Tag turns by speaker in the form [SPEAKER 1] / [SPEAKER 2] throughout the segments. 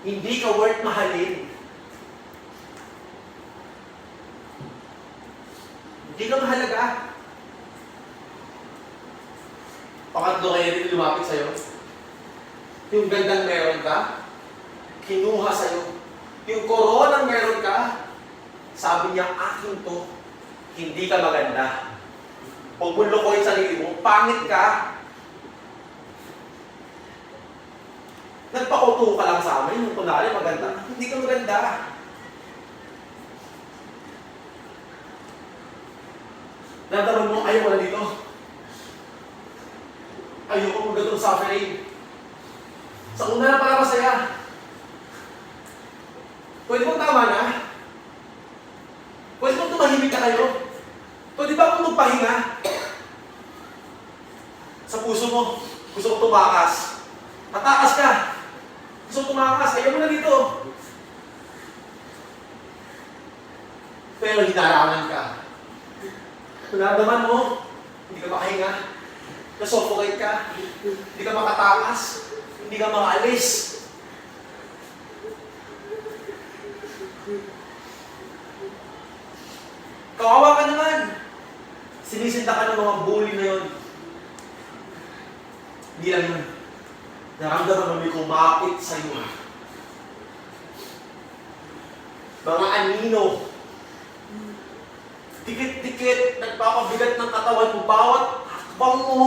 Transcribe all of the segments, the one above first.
[SPEAKER 1] Hindi ka worth mahalin. Hindi ka mahalaga. Pangatlo kayo rin lumapit sa'yo. Yung gandang meron ka, kinuha sa'yo. Yung koronang meron ka, sabi niya, akin to. Hindi ka maganda. Huwag mo lukoy sa sarili mo, pangit ka. Nagpakuto ka lang sa amin, yung kunwari maganda. Hindi ka maganda. Natanong mo, ayaw mo na dito. Ayoko mo ganitong suffering. Sa una na para masaya. Pwede mong tama na. Pwede mong tumahimik ka kayo. Pwede ba akong magpahinga? Sa puso mo, gusto kong tumakas. Tatakas ka. Gusto kong tumakas. Ayaw mo na dito. Pero hinarangan ka. Nararamdaman mo, hindi ka makahinga. Nasuffocate ka. Hindi ka makatakas. Hindi ka makaalis. Kawawa ka naman. Sinisinta ka ng mga bully na yun. Hindi lang yun. Naramdaman mo may kumapit sa'yo. Mga anino. Dikit-dikit, nagpapabigat ng katawan mo. Bawat hakbang mo.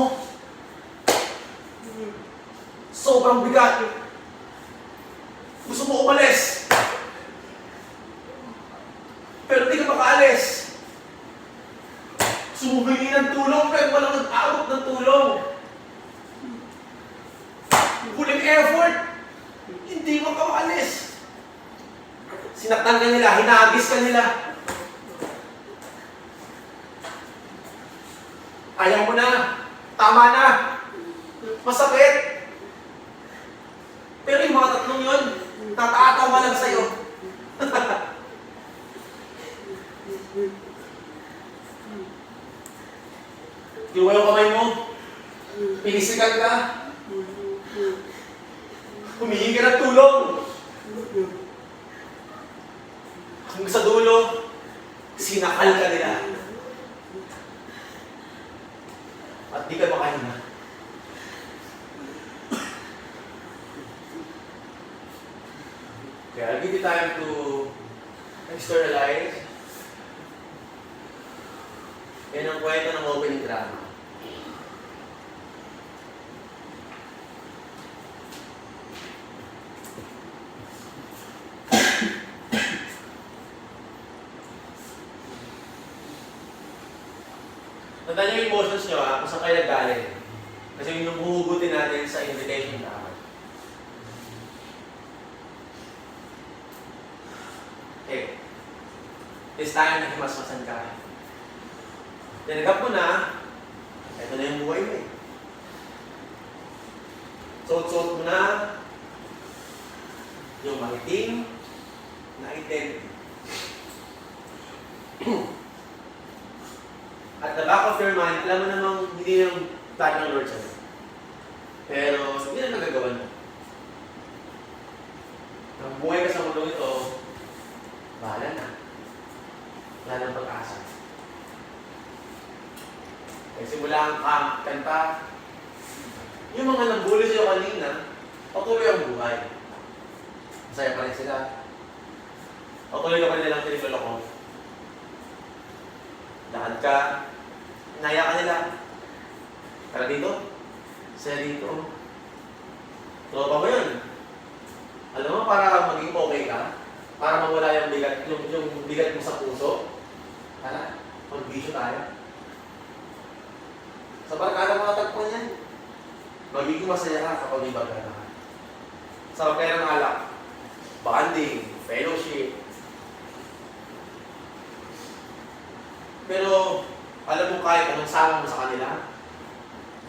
[SPEAKER 1] Sobrang bigat. Gusto mo umalis. Pero di ka makaalis. Sumuhingi ng tulong pero walang nag-aabot ng tulong. Huling effort, hindi mo ka makaalis. Sinaktan ka nila, hinagis ka nila. Ayaw mo na, tama na, masakit. Pero yung mga tatlong yun, tataatawa lang sa'yo. Kinuha yung kamay mo, pinisikan ka, humihingi ka ng tulong. Hanggang sa dulo, sinakal ka nila. At di ka makahinga. Okay, I'll give you time to externalize. Yan ang kwento ng opening drama. Tandaan niyo yung emotions niyo kung saan kayo naggaling. Kasi yun yung huhugutin natin sa invitation drama. Okay. This time, nahimasmasan ka. Tinagap mo na, ito na yung buhay mo eh. Suot-suot mo na yung maritim na identity. At the back of your mind, alam mo namang hindi yung plan ng Lord sa'yo. Pero hindi na nagagawa mo. Nang buhay ka sa mundo ito, bahala na. Wala nang pag-asa. Kaya simula ang kanta, yung mga nambuli sa'yo kanina, patuloy ang buhay. Masaya pa rin sila. Patuloy ka pa rin nilang tinipaloko. Lakad ka, inaya ka nila. Tara dito. Saya dito. Tropa mo yun. Alam mo, para maging okay ka, para mawala yung bigat, yung bigat mo sa puso, tara, mag-bisyo tayo. Sa barkada mga tagpuan yan, magiging masaya ka kapag may barkada ka. Sarap kayo ng alak, bonding, fellowship. Pero, alam mo kahit anong sama mo sa kanila,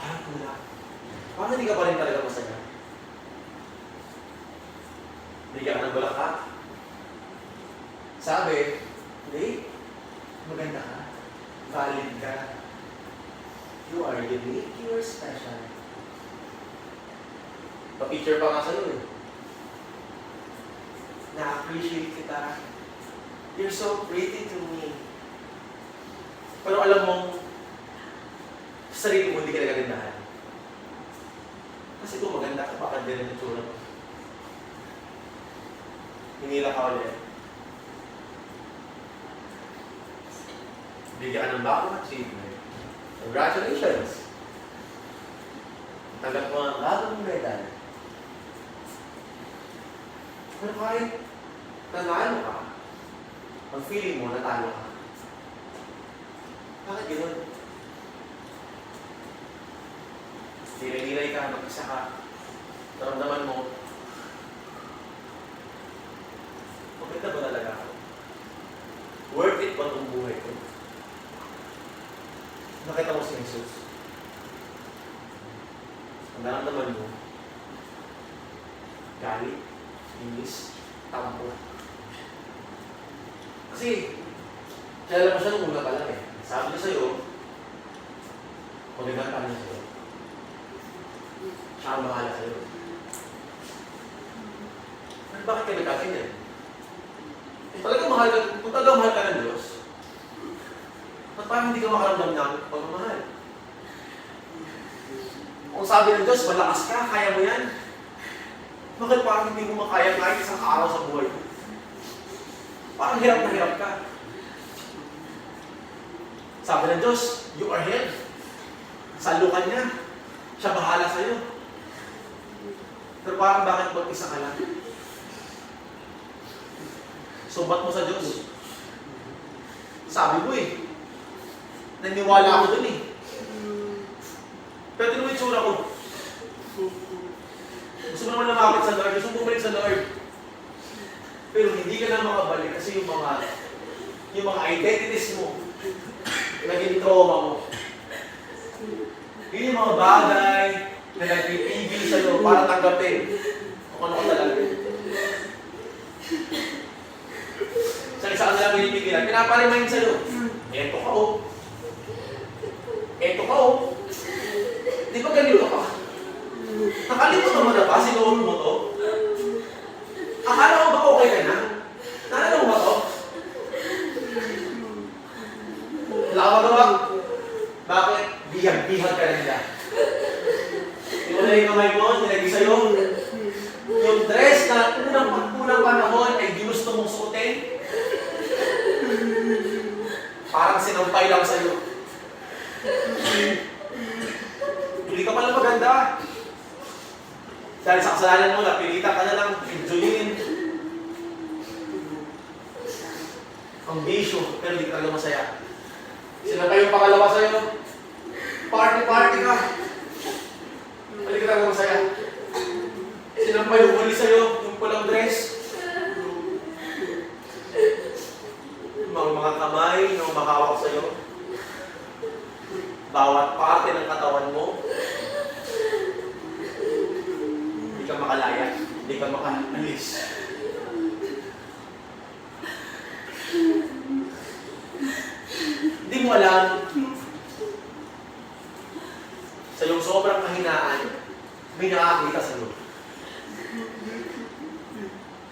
[SPEAKER 1] parang kulang. Parang hindi ka pa rin talaga masaya. Bigyan ka ng balakak. Sabi, hindi, maganda ka, valid ka. You are unique, you are special. Pa-picture pa nga sa'yo eh. na-appreciate kita. You're so pretty to me. Pero alam mong, sa sarili mo, hindi ka nagagandahan. Kasi kung maganda ka, baka din ang itsura mo. Hinila ka ulit. Bigyan ka ng bagong achievement. Congratulations! Tanggap mo ang bagong medal. Pero kahit nanalo ka, ang feeling mo, natalo ka. Bakit gano'n? Nilay-nilay ka, mag-isa ka. Naramdaman mo, maganda ba talaga ako? Worth it ba itong buhay ko? Nakita mo si Jesus. Ang naramdaman mo, galit, inis, tampo. Kasi, kilala mo siya nung una pa lang eh. Sabi niya sa'yo, magandang pa niya sa'yo. Siya ang bahala sa'yo. Pero bakit ka nagkaganyan? Talagang mahal ka, kung talagang mahal ka ng Diyos, at parang hindi ka makaramdam ng pagmamahal. Kung sabi ng Diyos, malakas ka, kaya mo yan. Bakit parang hindi mo makaya kahit isang araw sa buhay mo? Parang hirap na hirap ka. Sabi ng Diyos, you are Him. Salukan niya. Siya bahala sa'yo. Pero parang bakit mag-isa ka lang? Sumbat mo sa Diyos. Sabi mo eh, naniwala ako dun eh. Pero tinuloy yung tsura ko. Gusto mo naman lumapit sa Lord, gusto mo bumalik sa Lord. Pero hindi ka na makabalik kasi yung mga identities mo, naging trauma mo. Yun yung mga bagay na nagpipigil sa'yo para tanggapin kung ano ka talaga. Sa isa ka nalang pinipigilan, pinaparimahin sa'yo. Eto ka oh. Eto ka oh. Di ba ganito ka? Nakalimutan mo na ba? Sinuot mo to? Akala mo ba okay ka na? Nalala mo ba to? Wala. Bakit? Bihag-bihag ka nila. Yung yung kamay mo, nilagay sa'yo. Yung dress na unang panahon ay ginusto mong suotin. Parang sinampay lang sa'yo. Hindi ka pala maganda. Dahil sa kasalanan mo, napilitan ka na lang, enjoyin. Ang bisyo, pero hindi ka talaga masaya. Sinampay yung pangalawa sa'yo. Party-party ka. Hindi ka talaga masaya. Sinampay yung huli sa'yo, yung pulang dress. Mga kamay na makahawak sa'yo. Bawat parte ng katawan mo. Hindi ka makalaya. Hindi ka makaalis. Hindi mo alam sa iyong sobrang kahinaan, may nakakita sa iyo.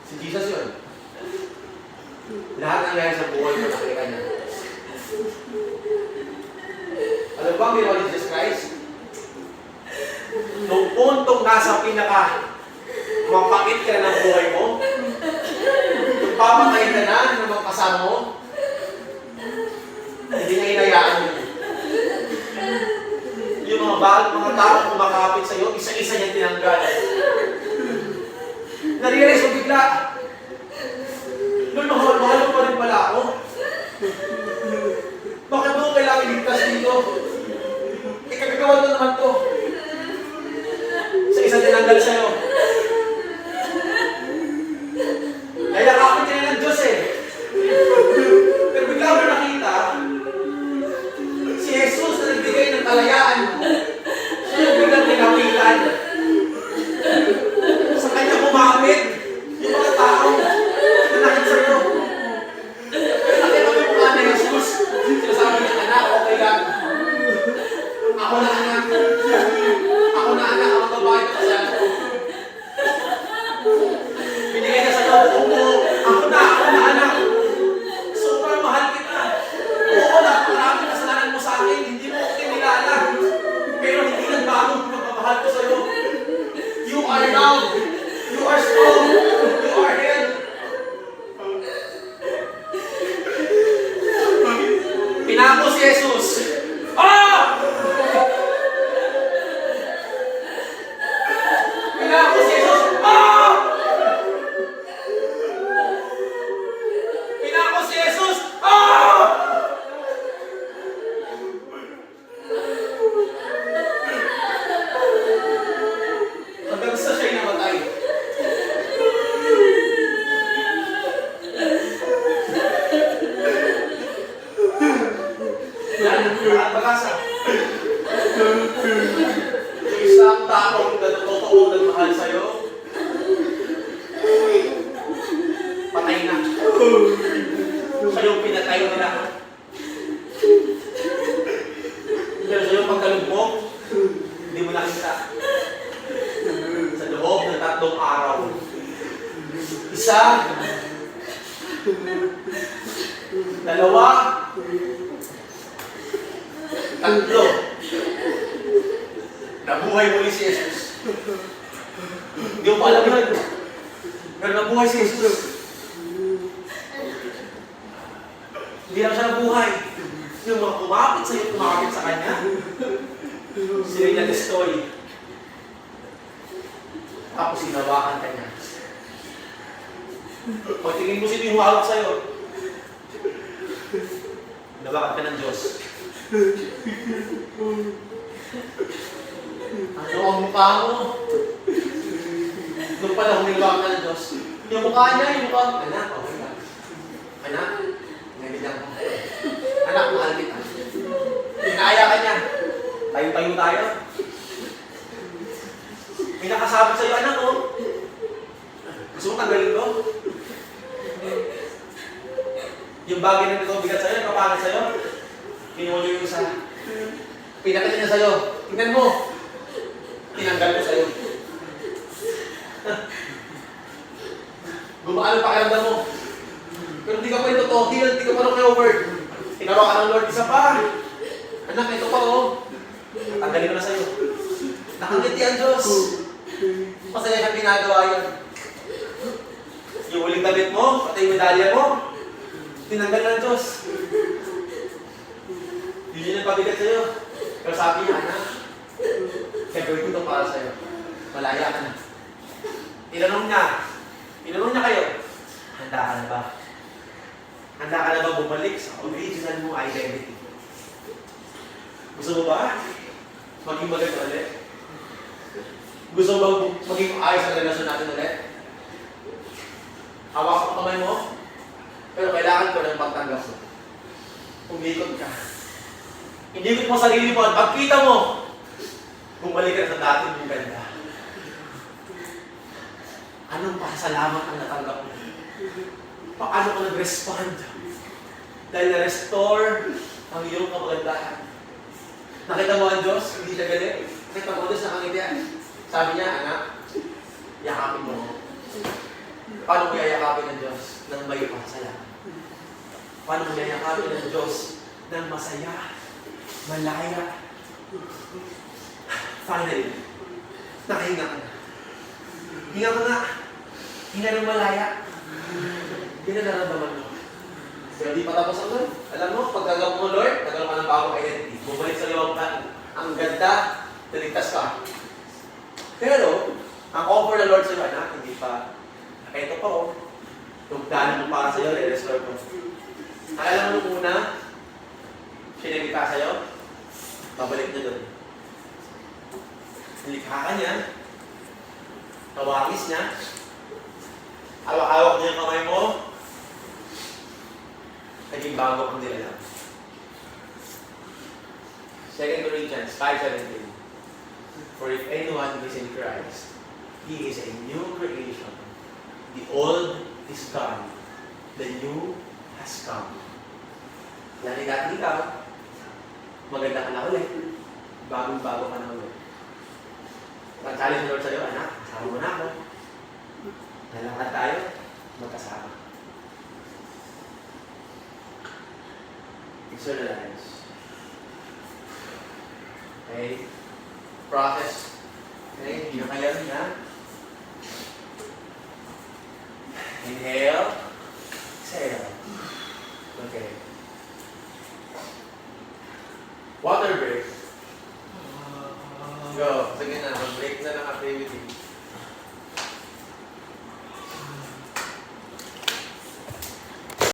[SPEAKER 1] Si Jesus yun. Lahat ng nangyari sa buhay mo, nakita niya. Alam ba ang ginawa ni Jesus Christ? Nung puntong nasa pinaka mapakit ka ng buhay mo, nung papatay ka na ng mga kasama mo, hindi niya hinayaan yun. Yung mga tao kumakapit sa iyo, isa-isa niya tinanggal. Narealize mo bigla, Lord, mahal mo pa rin pala ako. Bakit mo kailangan iligtas dito? Ikagagawa mo naman to. Sa isang tinanggal sa'yo. Nayakapin ka na ng Diyos eh. Pero bigla mo nakita, si Jesus na nagbigay ng kalayaan mo, siya yung biglang ninapitan. Sa kanya kumapit yung mga tao na nakit sa'yo. Pero nakita mo yung mukha na Jesus, sinasabi niya, anak, okay lang. Ako na anak. Ako na anak, ako babae ko kasalanan ko. Binigay niya sa'yo buong Isa. Dalawa. Tatlo. Nabuhay muli si Jesus. Hindi mo pa alam yun. Pero nabuhay si Jesus. Hindi lang siya nabuhay. Yung mga kumapit sa'yo, kumakapit sa Kanya, sila yung nag-destroy. Tapos sinawakan ka niya. Pag tingin mo sino yung hawak sa'yo, nawakan ka ng Diyos. Ano ang mukha mo? Nung panahon nilawakan ka ng Diyos, yung mukha niya, yung mukha, anak, okay lang. Anak, nalilang ko. Anak, mahal kita. Inaaya ka niya. Tayo-tayo tayo. May nakasabit sa'yo, anak, oh. Gusto mo tanggalin ko? Yung bagay na ito bigat sa'yo, kapangat sa'yo, pinulo yung isa. Pinakita niya sa'yo. Tingnan mo. Tinanggal ko sa'yo. Gumaan ang pakiramdam mo. Pero hindi ka pa ito to. Hindi ka pa rin over. Tinawa ka ng Lord, isa pa. Anak, ito pa, oh. Tanggalin ko na sa'yo. Nakangiti ang Diyos. Masaya kang ginagawa yan. Yung huling damit mo, pati yung medalya mo, tinanggal ng Diyos. Hindi niya nagpabigat sa'yo. Pero sabi niya, anak, gagawin ko ito para sa'yo. Malaya ka na. Tinanong niya kayo, handa ka na ba? Handa ka na ba bumalik sa original mong identity? Gusto mo ba maging maganda ulit? Gusto mo ba maging ayos ang relasyon natin ulit? Hawak ko kamay mo, pero kailangan ko ng pagtanggap mo. Umikot ka. Inikot mo sarili mo at pagkita mo, bumalik ka sa dati mong ganda. Anong pasalamat ang natanggap mo? Paano ka nag-respond? Dahil na-restore ang iyong kapagandahan. Nakita mo ang Diyos, hindi siya galit. Nakita mo ang Diyos, nakangitian. Sabi niya, anak, yakapin mo. Paano mo yayakapin ng Diyos nang may pasalamat? Paano mo yayakapin ng Diyos nang masaya, malaya? Finally, nakahinga ka na. Hinga ka na. Hinga ng malaya. Yan ang nararamdaman mo. Pero di pa tapos ang Lord. Alam mo, pag gagawin mo, Lord, nagkaroon ka ng bagong identity. Bumalik sa liwang ka. Ang ganda, naligtas ka. Pero, ang offer ng Lord sa'yo, anak, hindi pa. Ito pa, oh. Tugdanan mo para sa'yo, i-restore mo. Alam mo muna, sinagita sa'yo, babalik na doon. Nilikha ka niya, tawagis niya, hawak-hawak niya yung kamay mo, naging bago ang nilalang. 2 Corinthians 5:17. For if anyone is in Christ, he is a new creation. The old is gone, the new has come. Lani dati ikaw, maganda ka na ulit, bagong-bago ka na ulit. Pag-challenge ng Lord sa'yo, anak, kasama mo na ako. Nalakad tayo, magkasama. Visualize. Okay? Process. Okay? Hindi na kaya niya. Inhale. Exhale. Okay. Water break. Go. Sige na. Mag-break na ng activity.